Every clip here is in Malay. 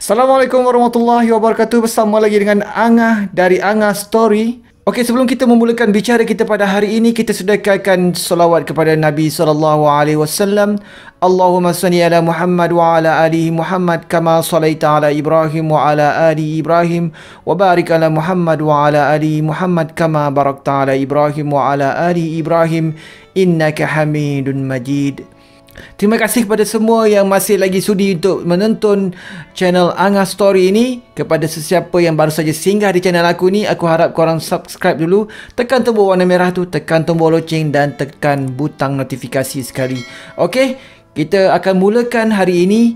Assalamualaikum warahmatullahi wabarakatuh. Bersama lagi dengan Angah dari Angah Story. Okey, sebelum kita memulakan bicara kita pada hari ini, kita sedekahkan selawat kepada Nabi SAW. Allahumma salli ala Muhammad wa ala ali Muhammad kama sallaita ala Ibrahim wa ala ali Ibrahim wa barik ala Muhammad wa ala ali Muhammad kama barakta ala Ibrahim wa ala ali Ibrahim innaka Hamidun Majid. Terima kasih kepada semua yang masih lagi sudi untuk menonton channel Angah Story ini. Kepada sesiapa yang baru saja singgah di channel aku ni, aku harap korang subscribe dulu, tekan tombol warna merah tu, tekan tombol loceng dan tekan butang notifikasi sekali. Okey, kita akan mulakan hari ini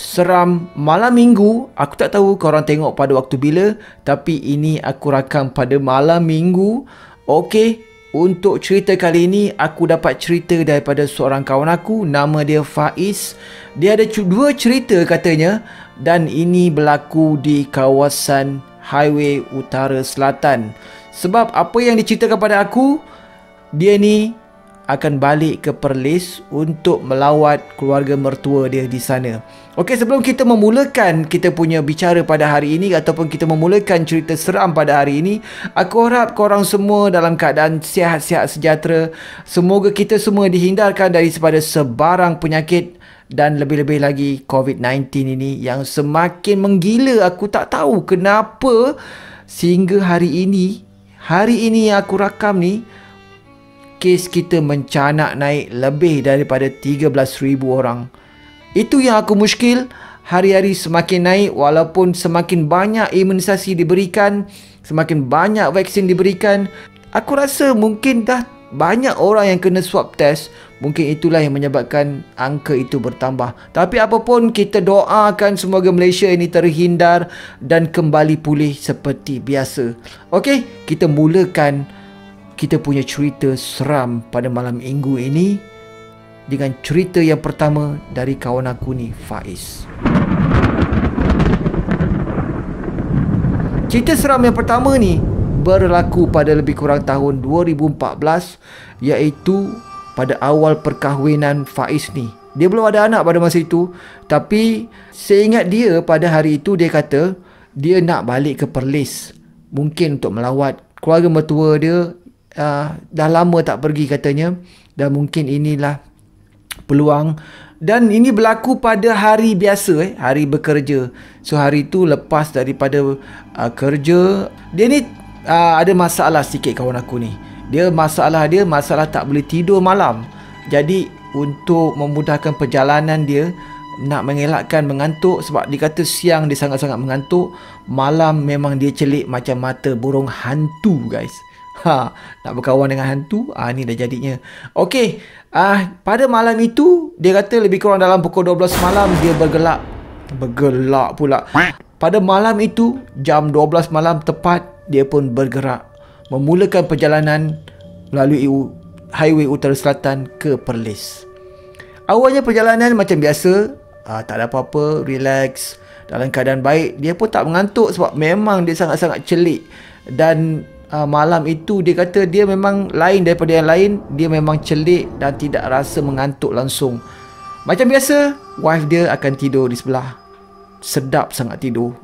seram malam minggu. Aku tak tahu korang tengok pada waktu bila, tapi ini aku rakam pada malam minggu. Okey, untuk cerita kali ini, aku dapat cerita daripada seorang kawan aku. Nama dia Faiz. Dia ada dua cerita katanya. Dan ini berlaku di kawasan Highway Utara Selatan. Sebab apa yang diceritakan kepada aku, dia ni akan balik ke Perlis untuk melawat keluarga mertua dia di sana. Okey, sebelum kita memulakan kita punya bicara pada hari ini ataupun kita memulakan cerita seram pada hari ini, aku harap korang semua dalam keadaan sihat-sihat sejahtera. Semoga kita semua dihindarkan daripada sebarang penyakit dan lebih-lebih lagi COVID-19 ini yang semakin menggila. Aku tak tahu kenapa sehingga hari ini yang aku rakam ni, kes kita mencanak naik lebih daripada 13,000 orang. Itu yang aku muskil. Hari-hari semakin naik walaupun semakin banyak imunisasi diberikan, semakin banyak vaksin diberikan. Aku rasa mungkin dah banyak orang yang kena swab test. Mungkin itulah yang menyebabkan angka itu bertambah. Tapi apapun, kita doakan semoga Malaysia ini terhindar dan kembali pulih seperti biasa. Okey, kita mulakan kita punya cerita seram pada malam minggu ini dengan cerita yang pertama dari kawan aku ni, Faiz. Cerita seram yang pertama ni berlaku pada lebih kurang tahun 2014, iaitu pada awal perkahwinan Faiz ni. Dia belum ada anak pada masa itu, tapi seingat dia pada hari itu dia kata dia nak balik ke Perlis, mungkin untuk melawat keluarga mertua dia. Dah lama tak pergi katanya, dan mungkin inilah peluang. Dan ini berlaku pada hari biasa, hari bekerja. So hari tu lepas daripada kerja, dia ni ada masalah sikit kawan aku ni. Masalah tak boleh tidur malam. Jadi untuk memudahkan perjalanan dia, nak mengelakkan mengantuk, sebab dia kata siang dia sangat-sangat mengantuk, malam memang dia celik macam mata burung hantu, guys. Nak berkawan dengan hantu, ni dah jadinya. Okey, pada malam itu dia kata lebih kurang dalam pukul 12 malam dia bergelak pula. Pada malam itu jam 12 malam tepat, dia pun bergerak memulakan perjalanan melalui Highway Utara Selatan ke Perlis. Awalnya perjalanan macam biasa, tak ada apa-apa, relax, dalam keadaan baik. Dia pun tak mengantuk sebab memang dia sangat-sangat celik. Dan malam itu dia kata dia memang lain daripada yang lain. Dia memang celik dan tidak rasa mengantuk langsung. Macam biasa, wife dia akan tidur di sebelah. Sedap sangat tidur.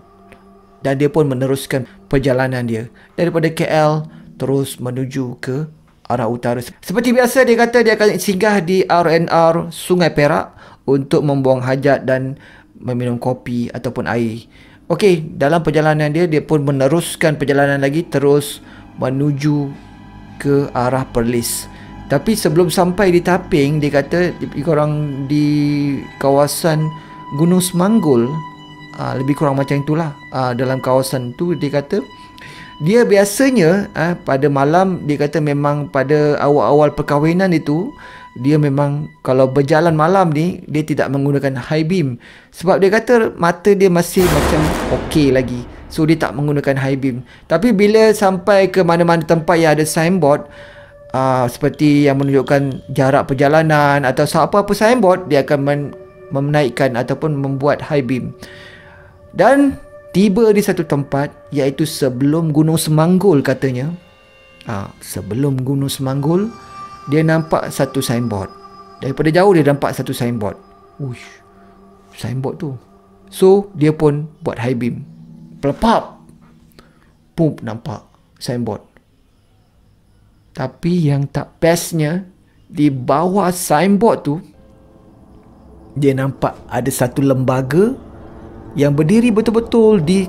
Dan dia pun meneruskan perjalanan dia daripada KL terus menuju ke arah utara. Seperti biasa, dia kata dia akan singgah di R&R Sungai Perak untuk membuang hajat dan meminum kopi ataupun air. Okey, dalam perjalanan dia pun meneruskan perjalanan lagi terus menuju ke arah Perlis. Tapi sebelum sampai di Taping, dia kata korang di kawasan Gunung Semanggul, lebih kurang macam itulah. Dalam kawasan tu dia kata dia biasanya pada malam, dia kata memang pada awal-awal perkahwinan itu, dia memang kalau berjalan malam ni dia tidak menggunakan high beam, sebab dia kata mata dia masih macam okey lagi. So dia tak menggunakan high beam. Tapi bila sampai ke mana-mana tempat yang ada signboard, seperti yang menunjukkan jarak perjalanan atau apa-apa signboard, dia akan menaikkan ataupun membuat high beam. Dan tiba di satu tempat, iaitu sebelum Gunung Semanggul katanya. Sebelum Gunung Semanggul, dia nampak satu signboard. Daripada jauh dia nampak satu signboard. Uish, signboard tu So dia pun buat high beam. Pelepap. Pum, nampak signboard. Tapi yang tak bestnya, di bawah signboard tu dia nampak ada satu lembaga yang berdiri betul-betul di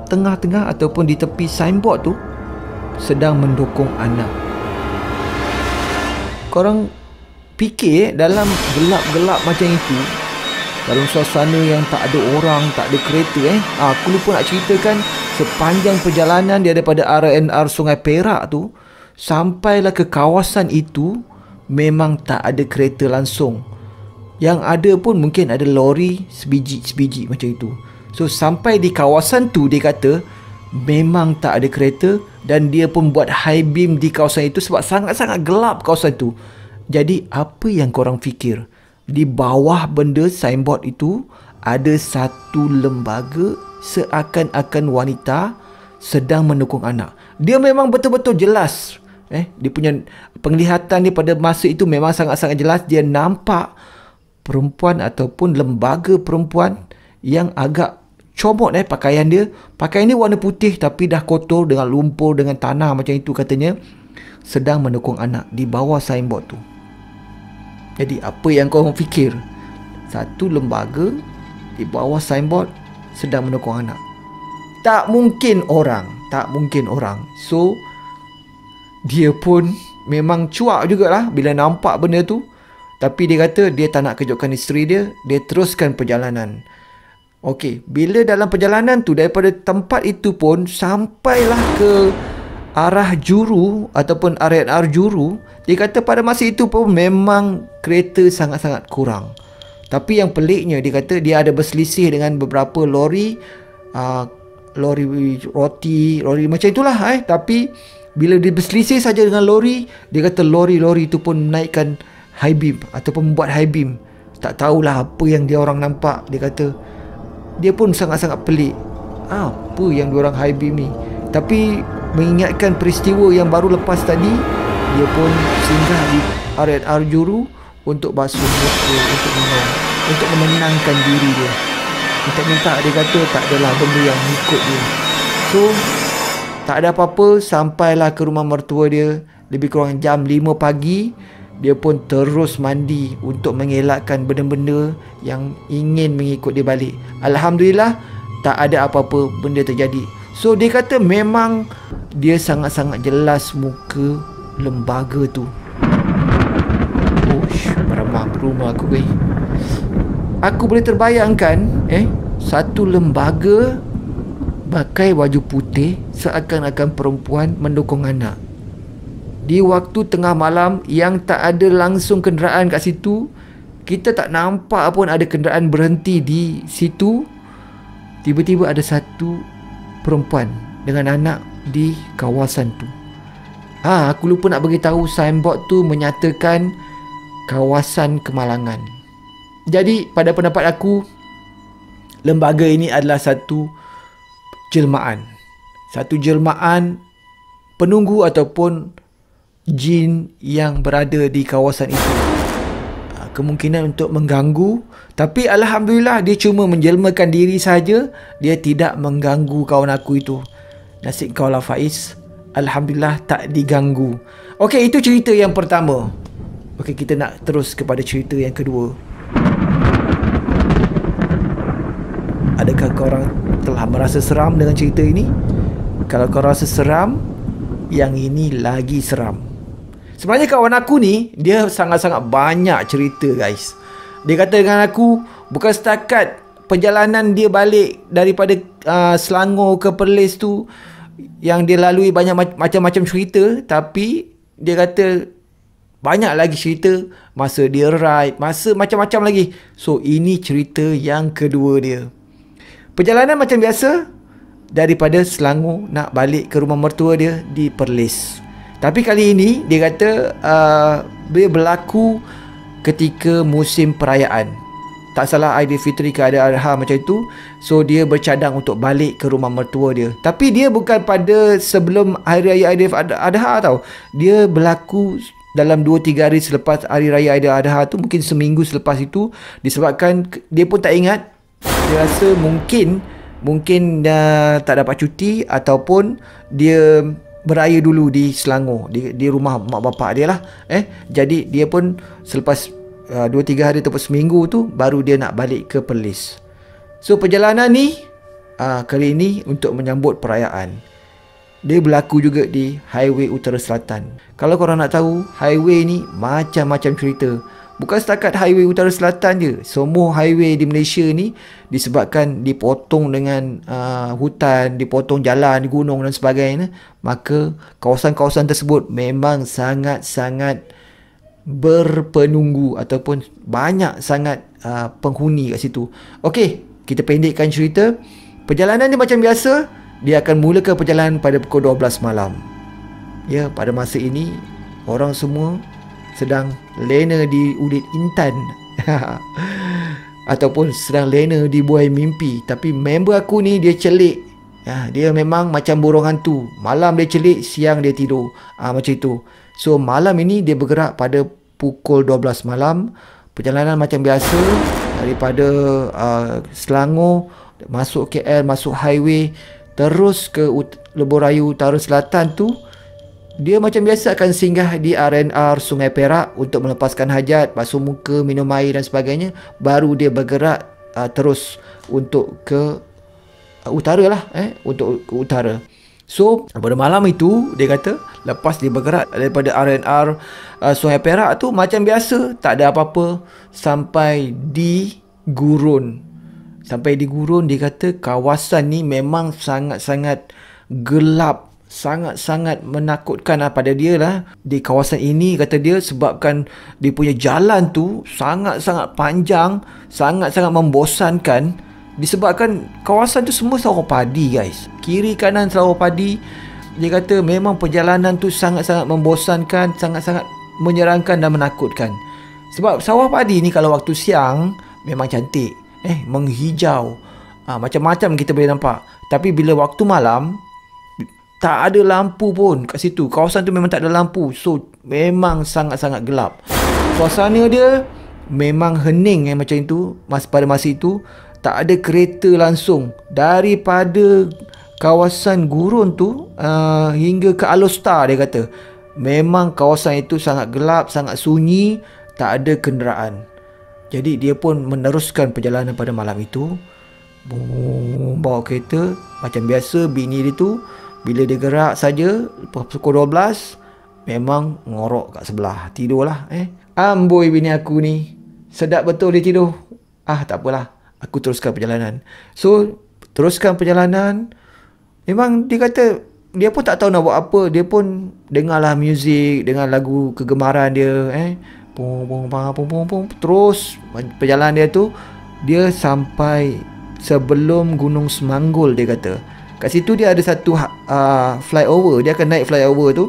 tengah-tengah ataupun di tepi signboard tu, sedang mendukung anak. Korang fikir dalam gelap-gelap macam itu, dalam suasana yang tak ada orang, tak ada kereta aku lupa nak ceritakan, sepanjang perjalanan dia daripada RNR Sungai Perak tu sampailah ke kawasan itu, memang tak ada kereta langsung. Yang ada pun mungkin ada lori sebiji macam itu. So sampai di kawasan tu, dia kata memang tak ada kereta, dan dia pun buat high beam di kawasan itu sebab sangat-sangat gelap kawasan tu. Jadi apa yang korang fikir? Di bawah benda signboard itu ada satu lembaga seakan-akan wanita sedang mendukung anak. Dia memang betul-betul jelas. Dia punya penglihatan dia pada masa itu memang sangat-sangat jelas. Dia nampak perempuan ataupun lembaga perempuan yang agak comot pakaian dia. Pakaian dia warna putih tapi dah kotor dengan lumpur, dengan tanah macam itu katanya, sedang mendukung anak di bawah signboard tu. Jadi apa yang kau fikir? Satu lembaga di bawah signboard sedang mendukung anak. Tak mungkin orang. So dia pun memang cuak jugalah bila nampak benda tu. Tapi dia kata dia tak nak kejutkan isteri dia. Dia teruskan perjalanan. Okey, bila dalam perjalanan tu, daripada tempat itu pun sampailah ke arah Juru ataupun RNR Juru. Dia kata pada masa itu pun memang kereta sangat-sangat kurang. Tapi yang peliknya, dia kata dia ada berselisih dengan beberapa lori, lori roti, lori macam itulah. Tapi bila dia berselisih saja dengan lori, dia kata lori-lori itu pun menaikkan high beam ataupun membuat high beam. Tak tahulah apa yang dia orang nampak. Dia kata dia pun sangat-sangat pelik. Apa yang diorang high beam ni? Tapi mengingatkan peristiwa yang baru lepas tadi, dia pun singgah di RNR Juru untuk basuh muka, untuk minum, untuk menenangkan diri dia. Minta-minta, dia kata tak adalah benda yang mengikut dia. So tak ada apa-apa, sampailah ke rumah mertua dia lebih kurang jam 5 pagi. Dia pun terus mandi untuk mengelakkan benda-benda yang ingin mengikut dia balik. Alhamdulillah tak ada apa-apa benda terjadi. So dia kata memang dia sangat-sangat jelas muka lembaga tu. Meramah rumah aku guys. Aku boleh terbayangkan satu lembaga pakai baju putih seakan-akan perempuan mendukung anak. Di waktu tengah malam yang tak ada langsung kenderaan kat situ, kita tak nampak pun ada kenderaan berhenti di situ. Tiba-tiba ada satu perempuan dengan anak di kawasan tu. Aku lupa nak beritahu, signboard tu menyatakan kawasan kemalangan. Jadi pada pendapat aku, lembaga ini adalah satu jelmaan. Satu jelmaan penunggu ataupun jin yang berada di kawasan itu. Kemungkinan untuk mengganggu, tapi alhamdulillah dia cuma menjelmakan diri saja. Dia tidak mengganggu kawan aku itu. Nasib kau lah Faiz, alhamdulillah tak diganggu. Okey, itu cerita yang pertama. Okey, kita nak terus kepada cerita yang kedua. Adakah korang telah merasa seram dengan cerita ini? Kalau kau rasa seram, yang ini lagi seram. Sebenarnya kawan aku ni, dia sangat-sangat banyak cerita guys. Dia kata dengan aku, bukan setakat perjalanan dia balik daripada Selangor ke Perlis tu, yang dia lalui banyak macam-macam cerita. Tapi dia kata banyak lagi cerita masa dia ride, masa macam-macam lagi. So ini cerita yang kedua dia. Perjalanan macam biasa, daripada Selangor nak balik ke rumah mertua dia di Perlis. Tapi kali ini dia kata dia berlaku ketika musim perayaan. Tak salah Aidilfitri ke Adha macam itu. So dia bercadang untuk balik ke rumah mertua dia. Tapi dia bukan pada sebelum Hari Raya Adha tau. Dia berlaku dalam 2-3 hari selepas Hari Raya Adha tu, mungkin seminggu selepas itu. Disebabkan dia pun tak ingat Dia rasa mungkin tak dapat cuti ataupun dia beraya dulu di Selangor, di rumah mak bapak dia lah. Jadi dia pun selepas 2-3 hari ataupun seminggu tu baru dia nak balik ke Perlis. So perjalanan ni kali ini untuk menyambut perayaan. Dia berlaku juga di Highway Utara Selatan. Kalau korang nak tahu, highway ni macam-macam cerita. Bukan setakat Highway Utara Selatan je. Semua highway di Malaysia ni disebabkan dipotong dengan hutan, dipotong jalan, gunung dan sebagainya, maka kawasan-kawasan tersebut memang sangat-sangat berpenunggu ataupun banyak sangat penghuni kat situ. Okey, kita pendekkan cerita. Perjalanan dia macam biasa. Dia akan mulakan perjalanan pada pukul 12 malam. Ya, pada masa ini orang semua sedang lena di ulit intan ataupun sedang lena di buai mimpi. Tapi member aku ni dia celik. Dia memang macam burung hantu. Malam dia celik, siang dia tidur. Macam itu. So malam ini dia bergerak pada pukul 12 malam. Perjalanan macam biasa daripada Selangor masuk KL, masuk highway terus ke Lebuh Raya Utara Selatan tu. Dia macam biasa akan singgah di R&R Sungai Perak untuk melepaskan hajat, basuh muka, minum air dan sebagainya. Baru dia bergerak terus untuk ke utara lah. Untuk ke utara. So pada malam itu dia kata lepas dia bergerak daripada R&R Sungai Perak tu macam biasa, tak ada apa-apa sampai di Gurun. Sampai di Gurun dia kata kawasan ni memang sangat-sangat gelap, sangat-sangat menakutkan pada dia lah. Di kawasan ini kata dia sebabkan dia punya jalan tu sangat-sangat panjang, sangat-sangat membosankan. Disebabkan kawasan tu semua sawah padi guys. Kiri kanan sawah padi. Dia kata memang perjalanan tu sangat-sangat membosankan, sangat-sangat menyerangkan dan menakutkan. Sebab sawah padi ni kalau waktu siang memang cantik, menghijau, macam-macam kita boleh nampak. Tapi bila waktu malam tak ada lampu pun kat situ. Kawasan tu memang tak ada lampu. So memang sangat-sangat gelap. Suasana dia memang hening macam itu. Pada masa itu tak ada kereta langsung daripada kawasan Gurun tu hingga ke Alor-Star. Dia kata memang kawasan itu sangat gelap, sangat sunyi, tak ada kenderaan. Jadi dia pun meneruskan perjalanan pada malam itu. Bawa kereta macam biasa. Bini dia tu bila dia gerak saja pukul 12 memang ngorok kat sebelah, tidurlah. Amboi bini aku ni, sedap betul dia tidur. Tak apalah, aku teruskan perjalanan. So teruskan perjalanan. Memang dia kata dia pun tak tahu nak buat apa. Dia pun dengarlah muzik, dengar lagu kegemaran dia. Terus perjalanan dia tu, dia sampai sebelum Gunung Semanggul. Dia kata kat situ dia ada satu flyover. Dia akan naik flyover tu.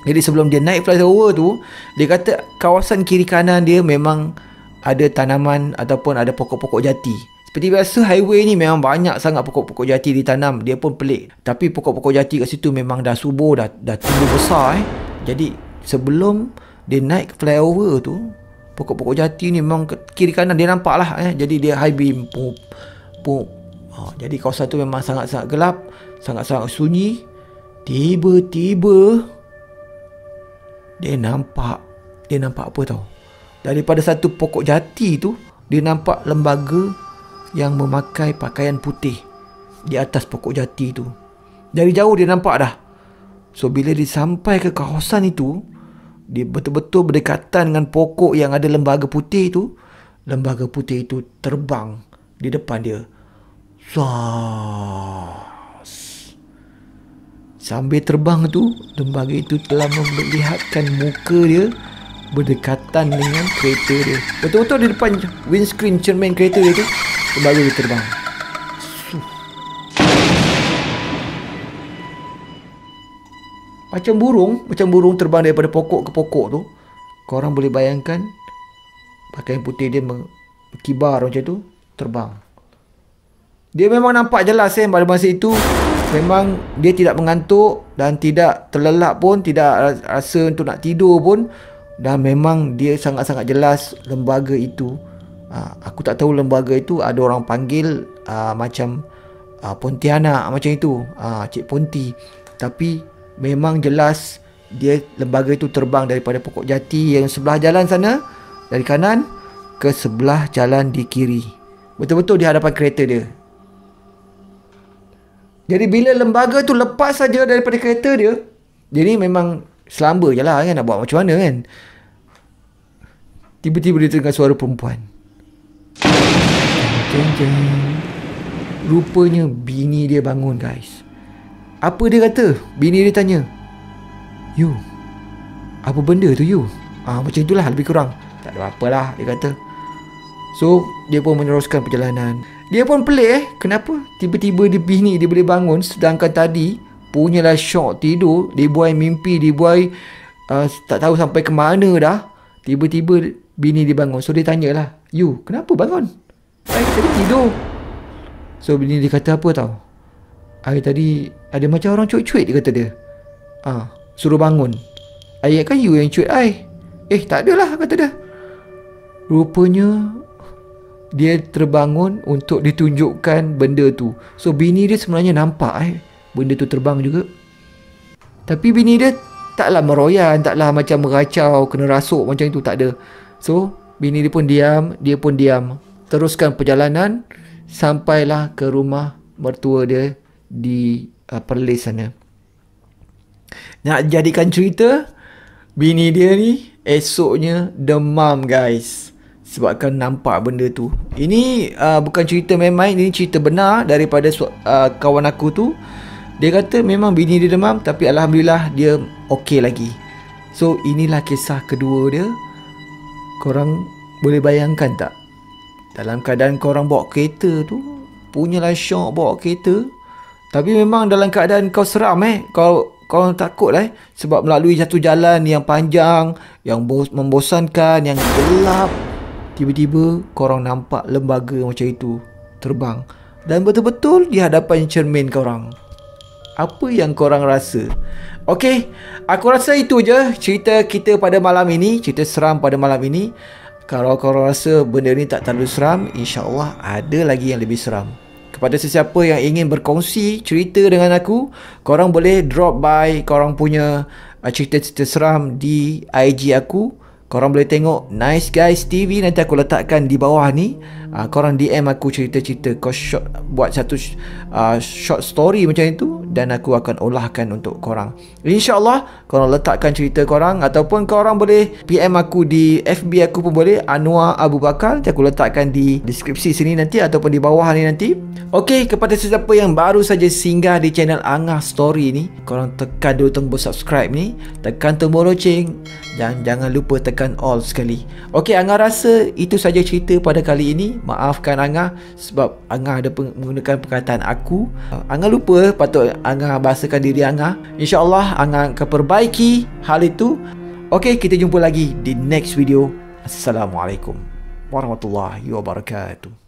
Jadi sebelum dia naik flyover tu, dia kata kawasan kiri kanan dia memang ada tanaman ataupun ada pokok-pokok jati. Seperti biasa highway ni memang banyak sangat pokok-pokok jati ditanam. Dia pun pelik. Tapi pokok-pokok jati kat situ memang dah subur, dah tumbuh besar. Jadi sebelum dia naik flyover tu, pokok-pokok jati ni memang kiri kanan dia nampak lah. Jadi dia high beam. Jadi kawasan tu memang sangat-sangat gelap, sangat-sangat sunyi. Tiba-tiba dia nampak apa tau? Daripada satu pokok jati tu, dia nampak lembaga yang memakai pakaian putih di atas pokok jati tu. Dari jauh dia nampak dah. So bila dia sampai ke kawasan itu, dia betul-betul berdekatan dengan pokok yang ada lembaga putih tu. Lembaga putih itu terbang di depan dia. Sambil terbang tu, lembaga itu telah memperlihatkan muka dia berdekatan dengan kereta dia. Betul-betul di depan windscreen cermin kereta dia tu, lembaga dia terbang. Macam burung terbang daripada pokok ke pokok tu. Korang boleh bayangkan pakaian putih dia berkibar macam tu, terbang. Dia memang nampak jelas pada masa itu. Memang dia tidak mengantuk dan tidak terlelap pun, tidak rasa untuk nak tidur pun. Dan memang dia sangat-sangat jelas lembaga itu Aku tak tahu lembaga itu ada orang panggil macam Pontianak macam itu, Cik Ponti. Tapi memang jelas dia lembaga itu terbang daripada Pokok Jati yang sebelah jalan sana, dari kanan ke sebelah jalan di kiri, betul-betul di hadapan kereta dia. Jadi bila lembaga tu lepas saja daripada kereta dia, jadi memang selamba je lah kan, nak buat macam mana kan. Tiba-tiba dia dengar suara perempuan. Jeng jeng. Rupanya bini dia bangun, guys. Apa dia kata? Bini dia tanya, "You, apa benda tu you?" Macam itulah lebih kurang. Tak ada apalah, dia kata. So dia pun meneruskan perjalanan. Dia pun pelik kenapa tiba-tiba bini dia boleh bangun, sedangkan tadi punyalah syok tidur, dibuai mimpi, dibuai tak tahu sampai ke mana dah. Tiba-tiba bini dia bangun. So dia tanyalah, "You, kenapa bangun? Tadi tidur." So bini dia kata apa tau? Tadi ada macam orang cuit-cuit, dia kata dia. Suruh bangun. Kan you yang cuit I. Tak adalah, kata dia. Rupanya dia terbangun untuk ditunjukkan benda tu. So bini dia sebenarnya nampak benda tu terbang juga. Tapi bini dia taklah meroyan, taklah macam meracau, kena rasuk macam itu, tak ada. So bini dia pun diam, dia pun diam. Teruskan perjalanan sampailah ke rumah mertua dia di Perlis sana. Nak jadikan cerita, bini dia ni esoknya demam, guys, sebabkan nampak benda tu. Ini bukan cerita main-main, ini cerita benar daripada kawan aku tu. Dia kata memang bini dia demam, tapi alhamdulillah dia okey lagi. So inilah kisah kedua dia. Korang boleh bayangkan tak, dalam keadaan korang bawa kereta tu, punyalah syok bawa kereta, tapi memang dalam keadaan kau seram kau takut sebab melalui satu jalan yang panjang, yang membosankan, yang gelap. Tiba-tiba korang nampak lembaga macam itu terbang, dan betul-betul di hadapan cermin korang. Apa yang korang rasa? Okey, aku rasa itu je cerita kita pada malam ini, cerita seram pada malam ini. Kalau korang rasa benda ni tak terlalu seram, insya-Allah ada lagi yang lebih seram. Kepada sesiapa yang ingin berkongsi cerita dengan aku, korang boleh drop by korang punya cerita-cerita seram di IG aku. Korang boleh tengok Nice Guys TV, nanti aku letakkan di bawah ni. Korang DM aku cerita-cerita, kau buat satu short story macam itu, dan aku akan olahkan untuk korang. InsyaAllah korang letakkan cerita korang, ataupun korang boleh PM aku di FB aku pun boleh, Anwar Abu Bakar. Nanti aku letakkan di deskripsi sini nanti, ataupun di bawah ni nanti. Okey, kepada sesiapa yang baru saja singgah di channel Angah Story ni, korang tekan dulu tombol subscribe ni, tekan tombol loceng, dan jangan lupa tekan all sekali. Okey, Angah rasa itu saja cerita pada kali ini. Maafkan Angah sebab Angah ada menggunakan perkataan aku. Angah lupa, patut Angah bahasakan diri Angah. InsyaAllah Angah akan perbaiki hal itu. Okey, kita jumpa lagi di next video. Assalamualaikum warahmatullahi wabarakatuh.